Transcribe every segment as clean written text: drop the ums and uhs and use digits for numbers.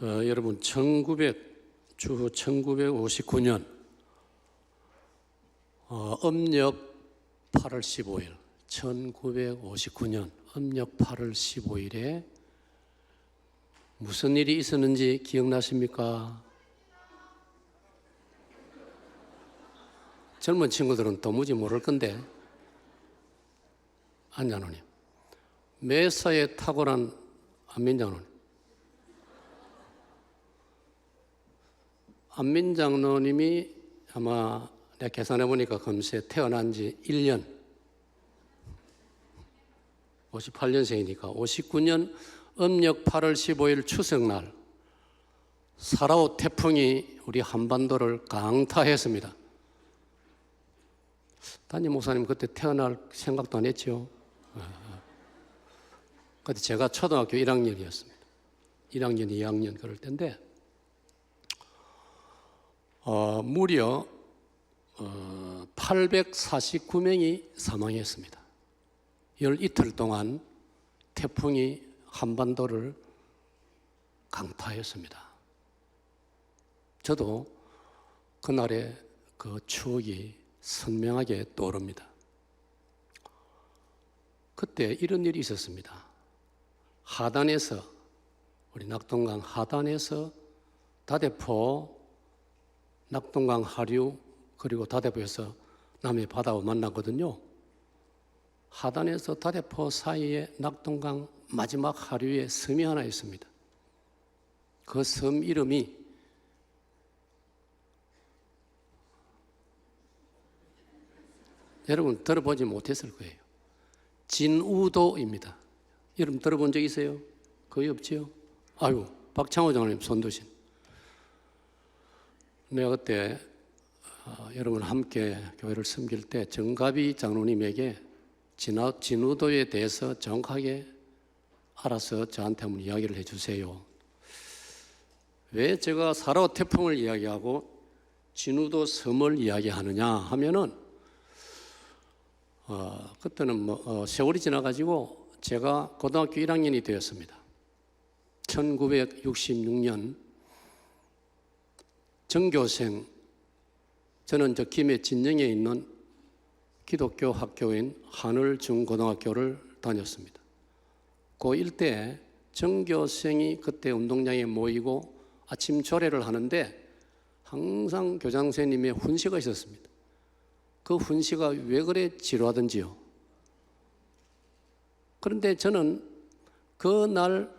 여러분 1959년 음력 8월 15일 1959년 음력 8월 15일에 무슨 일이 있었는지 기억나십니까? 젊은 친구들은 도무지 모를 건데 안장로님, 매사에 탁월한 안민장로님, 안민장로님이 아마 내가 계산해 보니까 금세 태어난 지 1년, 58년생이니까 59년 음력 8월 15일 추석날 사라오 태풍이 우리 한반도를 강타했습니다. 담임 목사님 그때 태어날 생각도 안 했죠. 그때 제가 초등학교 1학년이었습니다. 1학년, 2학년 그럴 때인데 무려 849명이 사망했습니다. 열 이틀 동안 태풍이 한반도를 강타했습니다. 저도 그날의 그 추억이 선명하게 떠오릅니다. 그때 이런 일이 있었습니다. 하단에서, 우리 낙동강 하단에서 다대포, 낙동강 하류, 그리고 다대포에서 남해 바다와 만나거든요. 하단에서 다대포 사이에 낙동강 마지막 하류에 섬이 하나 있습니다. 그 섬 이름이 여러분 들어보지 못했을 거예요. 진우도입니다. 여러분 들어본 적 있어요? 거의 없지요? 아유, 박창호 장로님 손드신. 내가 그때 여러분 함께 교회를 섬길 때 정갑이 장로님에게 진우도에 대해서 정확하게 알아서 저한테 한번 이야기를 해주세요. 왜 제가 사라오 태풍을 이야기하고 진우도 섬을 이야기하느냐 하면은 그때는 세월이 지나가지고 제가 고등학교 1학년이 되었습니다. 1966년 전교생, 저는 김해 진영에 있는 기독교 학교인 하늘중고등학교를 다녔습니다. 그 일대에 전교생이 그때 운동장에 모이고 아침 조례를 하는데 항상 교장선생님의 훈시가 있었습니다. 그 훈시가 왜 그래 지루하던지요. 그런데 저는 그날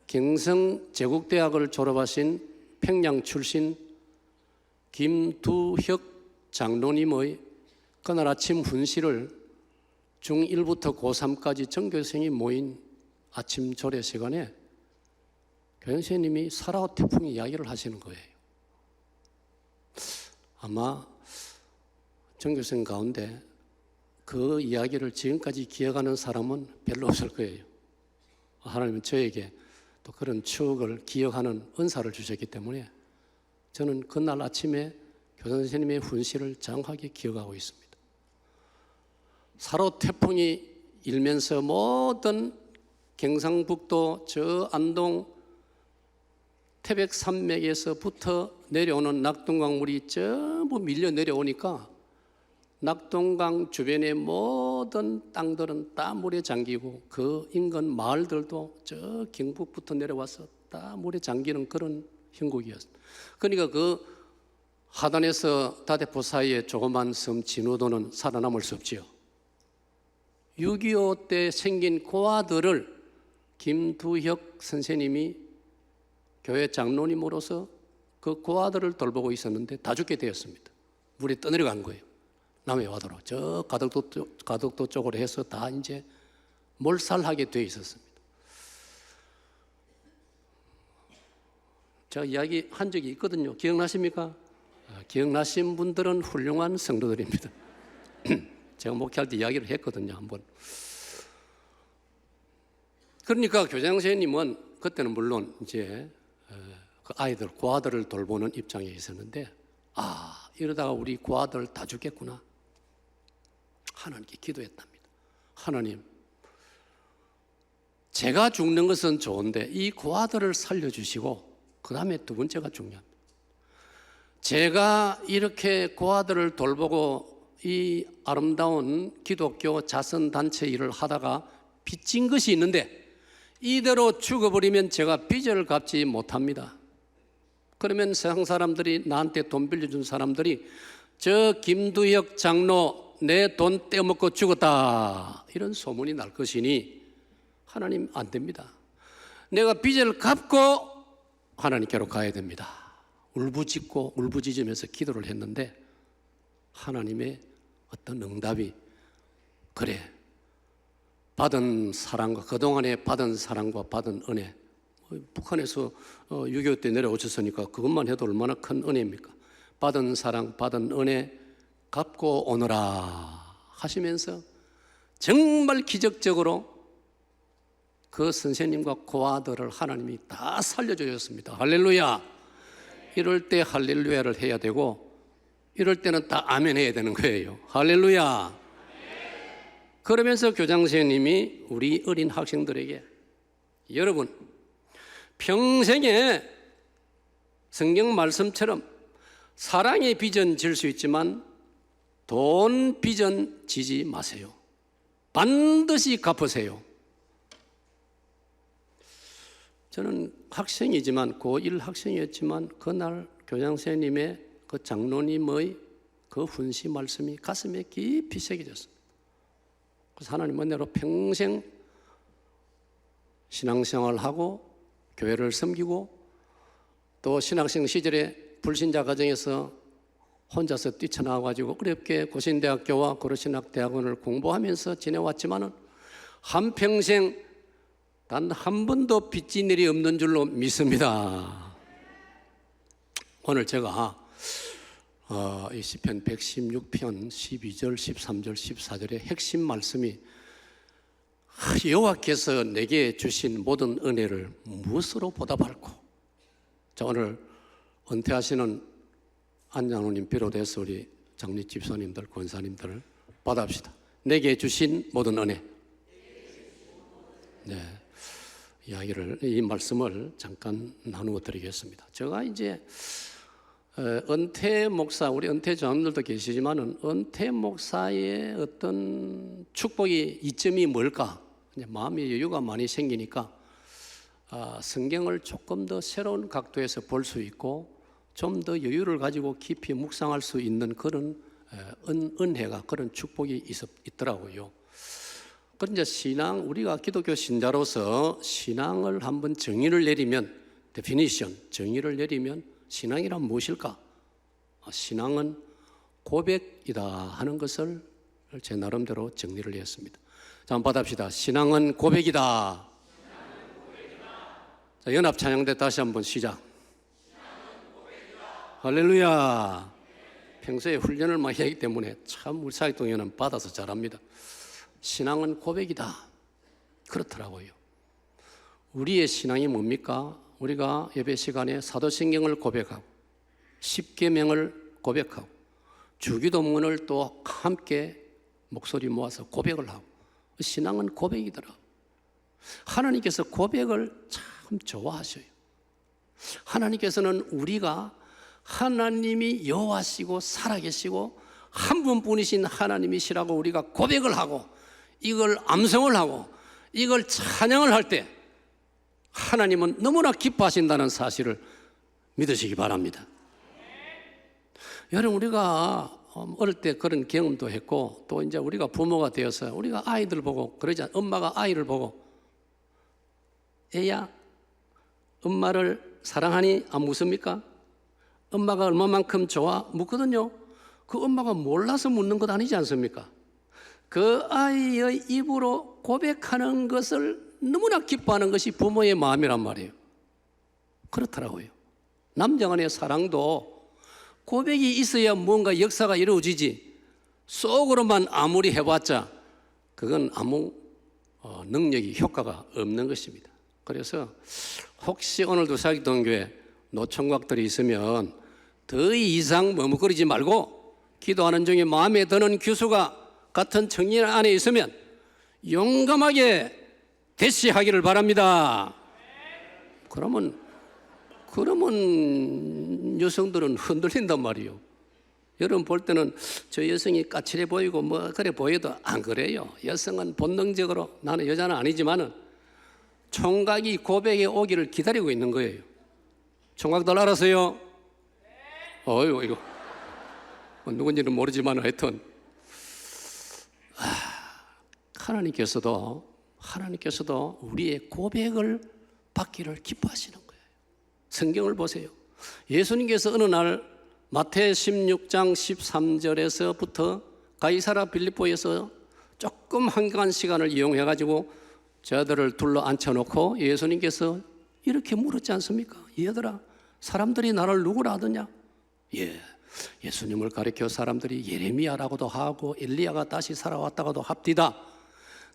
경성제국대학을 졸업하신 평양 출신 김두혁 장로님의 그날 아침 훈시를 중1부터 고3까지 전교생이 모인 아침 조례 시간에 교장선생님이 사라오 태풍 이야기를 하시는 거예요. 아마 전교생 가운데 그 이야기를 지금까지 기억하는 사람은 별로 없을 거예요. 하나님은 저에게 또 그런 추억을 기억하는 은사를 주셨기 때문에 저는 그날 아침에 교장 선생님의 훈시를 정확하게 기억하고 있습니다. 사라오 태풍이 일면서 모든 경상북도 저 안동 태백산맥에서부터 내려오는 낙동강 물이 전부 밀려 내려오니까 낙동강 주변의 모든 땅들은 다 물에 잠기고 그 인근 마을들도 저 경북부터 내려와서 다 물에 잠기는 그런 형국이었습니다. 그러니까 그 하단에서 다대포 사이에 조그만 섬 진우도는 살아남을 수 없지요. 6.25 때 생긴 고아들을 김두혁 선생님이 교회 장로님으로서 그 고아들을 돌보고 있었는데 다 죽게 되었습니다. 물에 떠내려간 거예요. 남해 바다로 저 가덕도 쪽으로 해서 다 이제 몰살하게 되어 있었습니다. 제가 이야기한 적이 있거든요. 기억나십니까? 기억나신 분들은 훌륭한 성도들입니다. 제가 목회할 때 이야기를 했거든요, 한번. 그러니까 교장 선생님은 그때는 물론 이제 그 아이들, 고아들을 돌보는 입장에 있었는데, 이러다가 우리 고아들 다 죽겠구나. 하나님께 기도했답니다. 하나님, 제가 죽는 것은 좋은데 이 고아들을 살려주시고 그 다음에 두 번째가 중요합니다. 제가 이렇게 고아들을 돌보고 이 아름다운 기독교 자선단체 일을 하다가 빚진 것이 있는데 이대로 죽어버리면 제가 빚을 갚지 못합니다. 그러면 세상 사람들이, 나한테 돈 빌려준 사람들이 저 김두혁 장로 내 돈 떼먹고 죽었다 이런 소문이 날 것이니 하나님 안 됩니다. 내가 빚을 갚고 하나님께로 가야 됩니다. 울부짖고 울부짖으면서 기도를 했는데 하나님의 어떤 응답이, 그래, 받은 사랑과 그동안에 받은 사랑과 받은 은혜, 북한에서 6.25 때 내려오셨으니까 그것만 해도 얼마나 큰 은혜입니까? 받은 사랑, 받은 은혜 갚고 오너라 하시면서 정말 기적적으로 그 선생님과 고아들을 하나님이 다 살려주셨습니다. 할렐루야. 이럴 때 할렐루야를 해야 되고 이럴 때는 다 아멘 해야 되는 거예요. 할렐루야. 그러면서 교장 선생님이 우리 어린 학생들에게, 여러분 평생에 성경 말씀처럼 사랑의 빚은 질 수 있지만 돈 빚은 지지 마세요. 반드시 갚으세요. 저는 학생이지만, 고1 학생이었지만 그날 교장 선생님의 그 장로님의 그 훈시 말씀이 가슴에 깊이 새겨졌습니다. 그래서 하나님 은혜로 평생 신앙생활하고 교회를 섬기고 또 신학생 시절에 불신자 가정에서 혼자서 뛰쳐나와가지고 어렵게 고신대학교와 고려신학대학원을 공부하면서 지내왔지만은 한평생 단 한 번도 빚진 일이 없는 줄로 믿습니다. 오늘 제가 이 시편 116편 12절, 13절, 14절의 핵심 말씀이 여호와께서 내게 주신 모든 은혜를 무엇으로 보답할꼬? 자, 오늘 은퇴하시는 안장로님 비롯해서 우리 장립 집사님들, 권사님들 받아합시다. 내게 주신 모든 은혜. 네, 이 말씀을 잠깐 나누어 드리겠습니다. 제가 이제 은퇴 목사, 우리 은퇴 장로님들도 계시지만은 은퇴 목사의 어떤 축복의 이점이 뭘까? 마음의 여유가 많이 생기니까 성경을 조금 더 새로운 각도에서 볼 수 있고 좀 더 여유를 가지고 깊이 묵상할 수 있는 그런 은혜가, 그런 축복이 있더라고요. 그런데 신앙, 우리가 기독교 신자로서 신앙을 한번 정의를 내리면, 데피니션, 정의를 내리면 신앙이란 무엇일까? 신앙은 고백이다 하는 것을 제 나름대로 정리를 했습니다. 자, 한번 받아봅시다. 신앙은 고백이다. 자, 연합 찬양대 다시 한번 시작. 할렐루야. 평소에 훈련을 많이 하기 때문에 참 우리 사역동에는 받아서 잘합니다. 신앙은 고백이다. 그렇더라고요. 우리의 신앙이 뭡니까? 우리가 예배 시간에 사도신경을 고백하고 십계명을 고백하고 주기도문을 또 함께 목소리 모아서 고백을 하고, 신앙은 고백이더라. 하나님께서 고백을 참 좋아하셔요. 하나님께서는 우리가 하나님이 여호와시고 살아계시고 한 분뿐이신 하나님이시라고 우리가 고백을 하고 이걸 암송을 하고 이걸 찬양을 할 때 하나님은 너무나 기뻐하신다는 사실을 믿으시기 바랍니다. 여러분, 우리가 어릴 때 그런 경험도 했고 또 이제 우리가 부모가 되어서 우리가 아이들 보고 그러지 않아요? 엄마가 아이를 보고 애야, 엄마를 사랑하니? 안 묻습니까? 엄마가 얼마만큼 좋아? 묻거든요. 그 엄마가 몰라서 묻는 것 아니지 않습니까? 그 아이의 입으로 고백하는 것을 너무나 기뻐하는 것이 부모의 마음이란 말이에요. 그렇더라고요. 남자 간의 사랑도 고백이 있어야 뭔가 역사가 이루어지지, 속으로만 아무리 해봤자 그건 아무 능력이, 효과가 없는 것입니다. 그래서 혹시 오늘도 사기동교회 노총각들이 있으면 더 이상 머뭇거리지 말고 기도하는 중에 마음에 드는 교수가 같은 청년 안에 있으면 용감하게 대시하기를 바랍니다. 그러면 여성들은 흔들린단 말이에요. 여러분 볼 때는 저 여성이 까칠해 보이고 뭐 그래 보여도 안 그래요. 여성은 본능적으로, 나는 여자는 아니지만은 총각이 고백에 오기를 기다리고 있는 거예요. 총각들 알았어요? 어이구 이거 누군지는 모르지만 하여튼 하나님께서도 우리의 고백을 받기를 기뻐하시는 거예요. 성경을 보세요. 예수님께서 어느 날 마태 16장 13절에서부터 가이사라 빌립보에서 조금 한가한 시간을 이용해 가지고 저들을 둘러 앉혀놓고 예수님께서 이렇게 물었지 않습니까? 얘들아, 사람들이 나를 누구라 하더냐? 예수님을 가리켜 사람들이 예레미야라고도 하고 엘리야가 다시 살아왔다고도 합디다.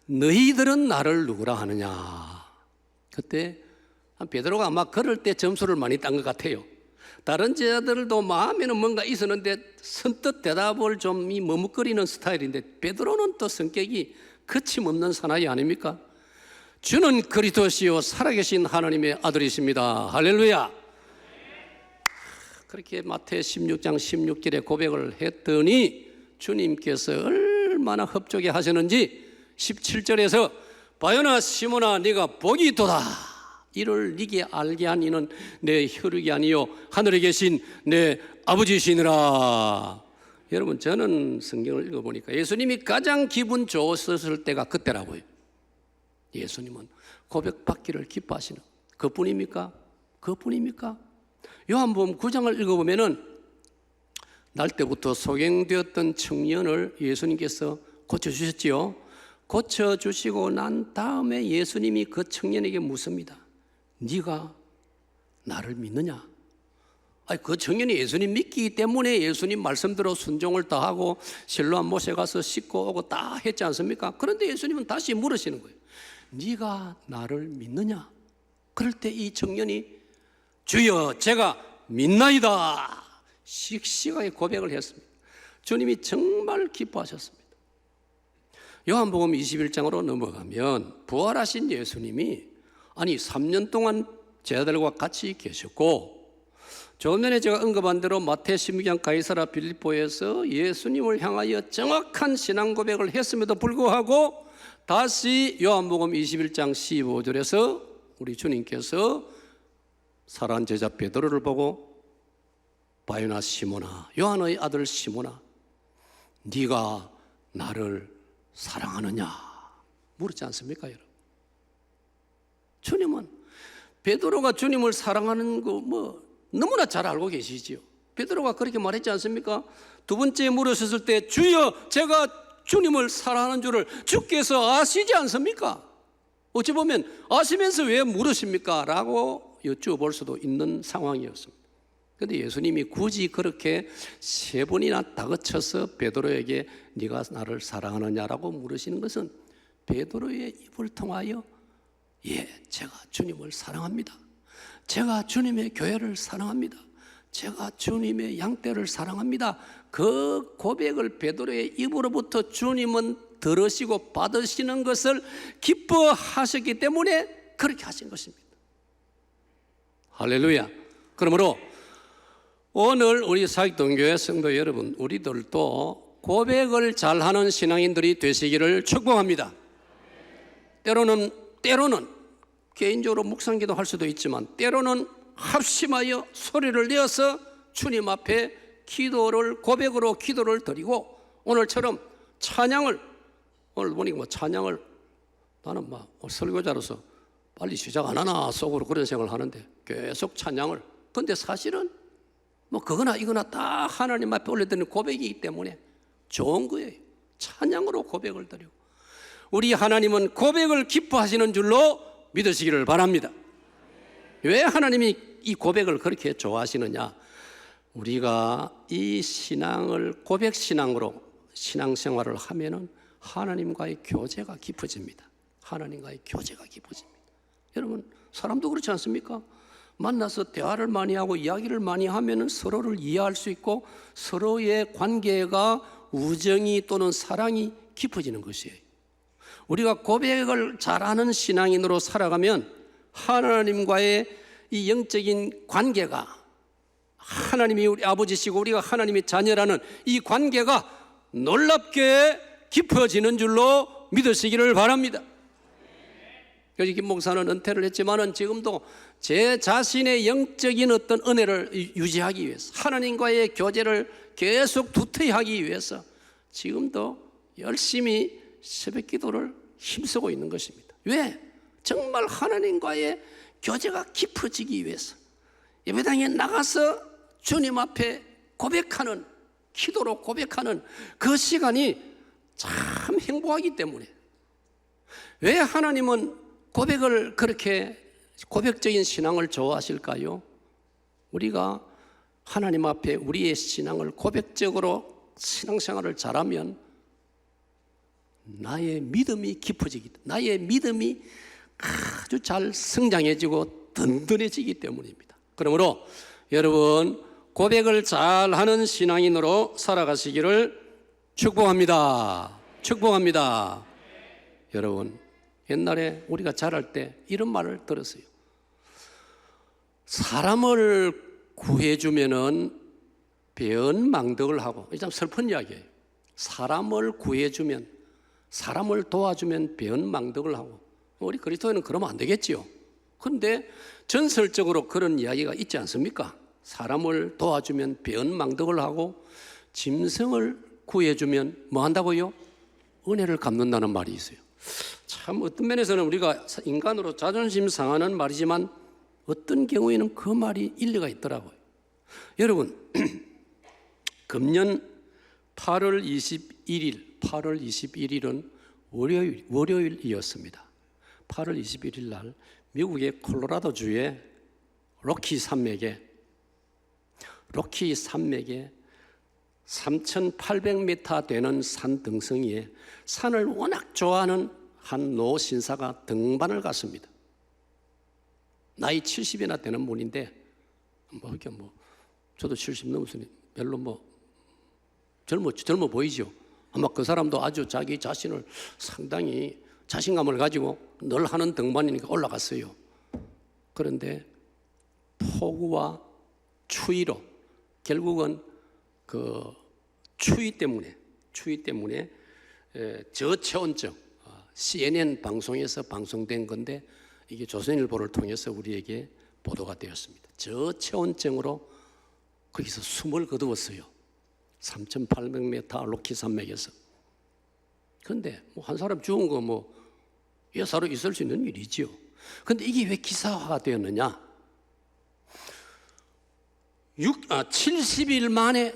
너희들은 나를 누구라 하느냐? 그때 베드로가 아마 그럴 때 점수를 많이 딴 것 같아요. 다른 제자들도 마음에는 뭔가 있었는데 선뜻 대답을 좀 머뭇거리는 스타일인데 베드로는 또 성격이 거침없는 사나이 아닙니까? 주는 그리스도시요 살아계신 하나님의 아들이십니다. 할렐루야. 그렇게 마태 16장 16절에 고백을 했더니 주님께서 얼마나 흡족해 하셨는지 17절에서 바요나 시몬아 네가 복이 있도다. 이를 네게 알게 한 이는 내 혈육이 아니요 하늘에 계신 내 아버지시니라. 여러분, 저는 성경을 읽어보니까 예수님이 가장 기분 좋았을 때가 그때라고요. 예수님은 고백받기를 기뻐하시는 그뿐입니까? 그뿐입니까? 요한복음 9장을 읽어보면은 날 때부터 소경되었던 청년을 예수님께서 고쳐주셨지요. 고쳐주시고 난 다음에 예수님이 그 청년에게 묻습니다. 네가 나를 믿느냐? 그 청년이 예수님 믿기 때문에 예수님 말씀대로 순종을 다하고 실로암 못에 가서 씻고 오고 다 했지 않습니까? 그런데 예수님은 다시 물으시는 거예요. 네가 나를 믿느냐? 그럴 때 이 청년이 주여 제가 믿나이다 씩씩하게 고백을 했습니다. 주님이 정말 기뻐하셨습니다. 요한복음 21장으로 넘어가면 부활하신 예수님이 3년 동안 제자들과 같이 계셨고, 조금 전에 제가 언급한 대로 마태 16장 가이사라 빌립보에서 예수님을 향하여 정확한 신앙 고백을 했음에도 불구하고 다시 요한복음 21장 15절에서 우리 주님께서 사랑하는 제자 베드로를 보고 바요나 시몬아, 요한의 아들 시몬아, 네가 나를 사랑하느냐 물었지 않습니까, 여러분? 주님은 베드로가 주님을 사랑하는 거 너무나 잘 알고 계시지요. 베드로가 그렇게 말했지 않습니까? 두 번째 물으셨을 때 주여 제가 주님을 사랑하는 줄을 주께서 아시지 않습니까? 어찌 보면 아시면서 왜 물으십니까? 라고 여쭤볼 수도 있는 상황이었습니다. 그런데 예수님이 굳이 그렇게 세 번이나 다그쳐서 베드로에게 네가 나를 사랑하느냐라고 물으시는 것은 베드로의 입을 통하여 제가 주님을 사랑합니다. 제가 주님의 교회를 사랑합니다. 제가 주님의 양떼를 사랑합니다. 그 고백을 베드로의 입으로부터 주님은 들으시고 받으시는 것을 기뻐하셨기 때문에 그렇게 하신 것입니다. 할렐루야. 그러므로 오늘 우리 사역동교회 성도 여러분, 우리들도 고백을 잘하는 신앙인들이 되시기를 축복합니다. 때로는 개인적으로 묵상기도 할 수도 있지만 때로는 합심하여 소리를 내어서 주님 앞에 고백으로 기도를 드리고, 오늘처럼 찬양을, 오늘 보니까 찬양을 나는 설교자로서 빨리 시작 안 하나 속으로 그런 생각을 하는데 계속 찬양을, 근데 사실은 그거나 이거나 다 하나님 앞에 올려드리는 고백이기 때문에 좋은 거예요. 찬양으로 고백을 드리고, 우리 하나님은 고백을 기뻐하시는 줄로 믿으시기를 바랍니다. 왜 하나님이 이 고백을 그렇게 좋아하시느냐? 우리가 이 신앙을 고백신앙으로 신앙생활을 하면은 하나님과의 교제가 깊어집니다. 하나님과의 교제가 깊어집니다. 여러분, 사람도 그렇지 않습니까? 만나서 대화를 많이 하고 이야기를 많이 하면은 서로를 이해할 수 있고 서로의 관계가 우정이 또는 사랑이 깊어지는 것이에요. 우리가 고백을 잘하는 신앙인으로 살아가면 하나님과의 이 영적인 관계가, 하나님이 우리 아버지시고 우리가 하나님의 자녀라는 이 관계가 놀랍게 깊어지는 줄로 믿으시기를 바랍니다. 그래서 김 목사는 은퇴를 했지만은 지금도 제 자신의 영적인 어떤 은혜를 유지하기 위해서, 하나님과의 교제를 계속 두터이 하기 위해서 지금도 열심히 새벽 기도를 힘쓰고 있는 것입니다. 왜? 정말 하나님과의 교제가 깊어지기 위해서 예배당에 나가서 주님 앞에 고백하는, 기도로 고백하는 그 시간이 참 행복하기 때문에. 왜 하나님은 고백을 그렇게, 고백적인 신앙을 좋아하실까요? 우리가 하나님 앞에 우리의 신앙을 고백적으로 신앙생활을 잘하면 나의 믿음이 깊어지기, 나의 믿음이 아주 잘 성장해지고 든든해지기 때문입니다. 그러므로 여러분, 고백을 잘하는 신앙인으로 살아가시기를 축복합니다. 축복합니다. 여러분, 옛날에 우리가 자랄 때 이런 말을 들었어요. 사람을 구해주면은 배은망덕을 하고, 참 슬픈 이야기예요. 사람을 구해주면, 사람을 도와주면 배은망덕을 하고, 우리 그리스도인은 그러면 안 되겠지요. 그런데 전설적으로 그런 이야기가 있지 않습니까? 사람을 도와주면 배은망덕을 하고, 짐승을 구해주면 뭐 한다고요? 은혜를 갚는다는 말이 있어요. 참 어떤 면에서는 우리가 인간으로 자존심 상하는 말이지만 어떤 경우에는 그 말이 일리가 있더라고요. 여러분, 금년 8월 21일은 월요일이었습니다. 8월 21일 날 미국의 콜로라도주의 로키 산맥에 3,800m 되는 산 등성이에 산을 워낙 좋아하는 한 노 신사가 등반을 갔습니다. 나이 70이나 되는 분인데 저도 70 넘었으니 별로 젊어 보이죠. 아마 그 사람도 아주 자기 자신을 상당히 자신감을 가지고 늘 하는 등반이니까 올라갔어요. 그런데 폭우와 추위로 결국은 그 추위 때문에 저체온증, CNN 방송에서 방송된 건데 이게 조선일보를 통해서 우리에게 보도가 되었습니다. 저체온증으로 거기서 숨을 거두었어요. 3,800m 로키 산맥에서. 그런데 한 사람 죽은 거 예사로 있을 수 있는 일이지요. 그런데 이게 왜 기사화가 되었느냐? 70일 만에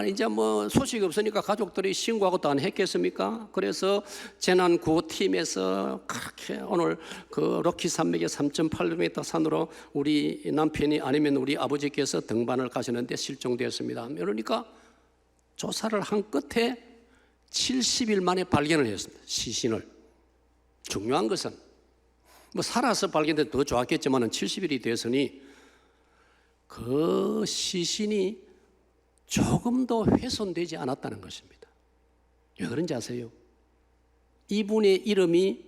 이제 소식이 없으니까 가족들이 신고하고도 안 했겠습니까? 그래서 재난구호팀에서 그렇게 오늘 그 로키 산맥의 3,800m 산으로 우리 남편이 아니면 우리 아버지께서 등반을 가시는데 실종되었습니다. 그러니까 조사를 한 끝에 70일 만에 발견을 했습니다. 시신을. 중요한 것은 살아서 발견돼도 더 좋았겠지만 70일이 되었으니 그 시신이 조금도 훼손되지 않았다는 것입니다. 왜 그런지 아세요? 이분의 이름이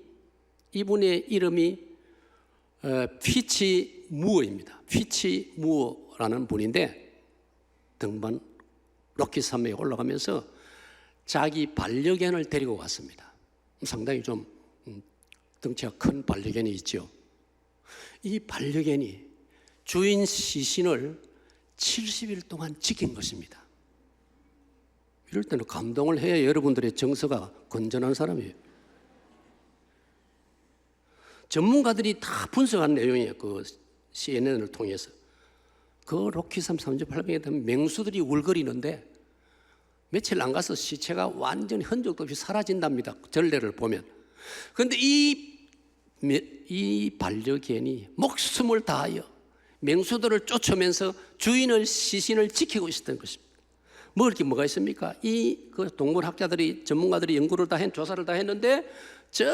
피치 무어입니다. 피치 무어라는 분인데 등반 로키 산맥에 올라가면서 자기 반려견을 데리고 갔습니다. 상당히 좀 덩치가 큰 반려견이 있죠. 이 반려견이 주인 시신을 70일 동안 지킨 것입니다. 이럴 때는 감동을 해야 여러분들의 정서가 건전한 사람이에요. 전문가들이 다 분석한 내용이에요. 그 CNN을 통해서. 그 로키산 3,800에 되면 맹수들이 울거리는데 며칠 안 가서 시체가 완전히 흔적도 없이 사라진답니다. 전례를 보면. 그런데 이 반려견이 목숨을 다하여 맹수들을 쫓으면서 주인의 시신을 지키고 있었던 것입니다. 먹을 게 뭐가 있습니까? 그 동물학자들이, 전문가들이 연구를 조사를 다 했는데 저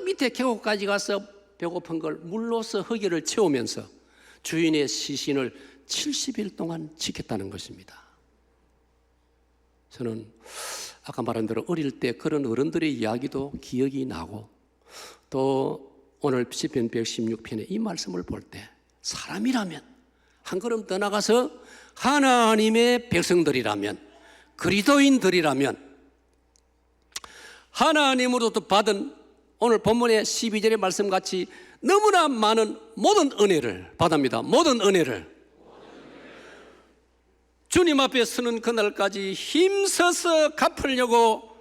밑에 계곡까지 가서 배고픈 걸 물로서 허기를 채우면서 주인의 시신을 70일 동안 지켰다는 것입니다. 저는 아까 말한 대로 어릴 때 그런 어른들의 이야기도 기억이 나고, 또 오늘 시편 116편의 이 말씀을 볼 때 사람이라면, 한 걸음 더 나가서 하나님의 백성들이라면, 그리스도인들이라면 하나님으로부터 받은 오늘 본문의 12절의 말씀같이 너무나 많은 모든 은혜를 받습니다. 모든 은혜를 주님 앞에 서는 그날까지 힘써서 갚으려고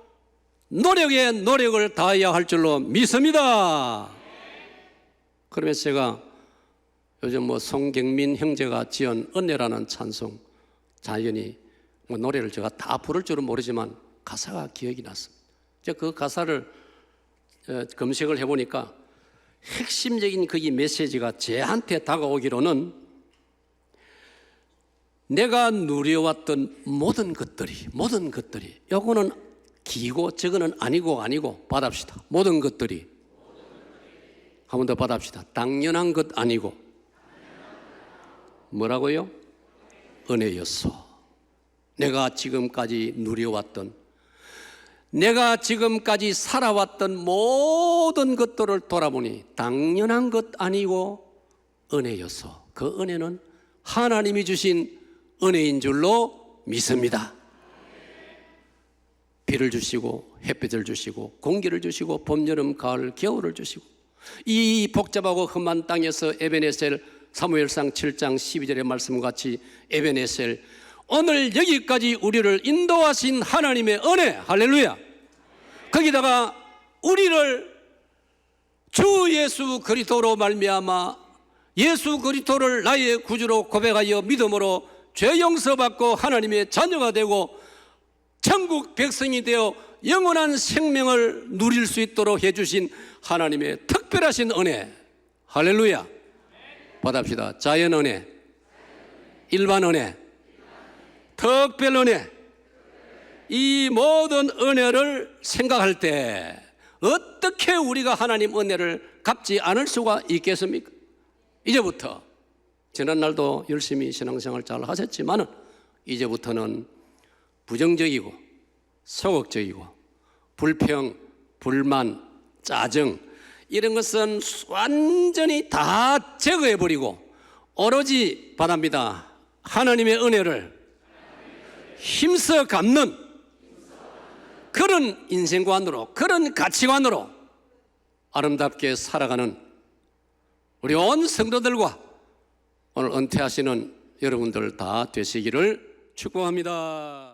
노력을 다해야 할 줄로 믿습니다. 그러면서 제가 요즘 송경민 형제가 지은 은혜라는 찬송, 자연히 노래를 제가 다 부를 줄은 모르지만 가사가 기억이 났습니다. 제가 그 가사를 검색을 해보니까 핵심적인 그 이 메시지가 저한테 다가오기로는, 내가 누려왔던 모든 것들이 요거는 기고 저거는 아니고 받합시다. 모든 것들이 한 번 더 받합시다. 당연한 것 아니고 뭐라고요? 은혜였어. 내가 지금까지 누려왔던, 내가 지금까지 살아왔던 모든 것들을 돌아보니 당연한 것 아니고 은혜였어. 그 은혜는 하나님이 주신 은혜인 줄로 믿습니다. 비를 주시고 햇빛을 주시고 공기를 주시고 봄, 여름, 가을, 겨울을 주시고, 이 복잡하고 험한 땅에서 에베네셀, 사무엘상 7장 12절의 말씀같이 에베네셀, 오늘 여기까지 우리를 인도하신 하나님의 은혜, 할렐루야. 거기다가 우리를 주 예수 그리스도로 말미암아 예수 그리스도를 나의 구주로 고백하여 믿음으로 죄 용서받고 하나님의 자녀가 되고 천국 백성이 되어 영원한 생명을 누릴 수 있도록 해주신 하나님의 특별하신 은혜, 할렐루야. 받합시다. 자연 은혜, 일반 은혜, 특별 은혜. 이 모든 은혜를 생각할 때 어떻게 우리가 하나님 은혜를 갚지 않을 수가 있겠습니까? 이제부터, 지난날도 열심히 신앙생활 잘 하셨지만 이제부터는 부정적이고 소극적이고 불평, 불만, 짜증 이런 것은 완전히 다 제거해버리고 오로지 바랍니다. 하나님의 은혜를 힘써 갚는 그런 인생관으로, 그런 가치관으로 아름답게 살아가는 우리 온 성도들과 오늘 은퇴하시는 여러분들 다 되시기를 축복합니다.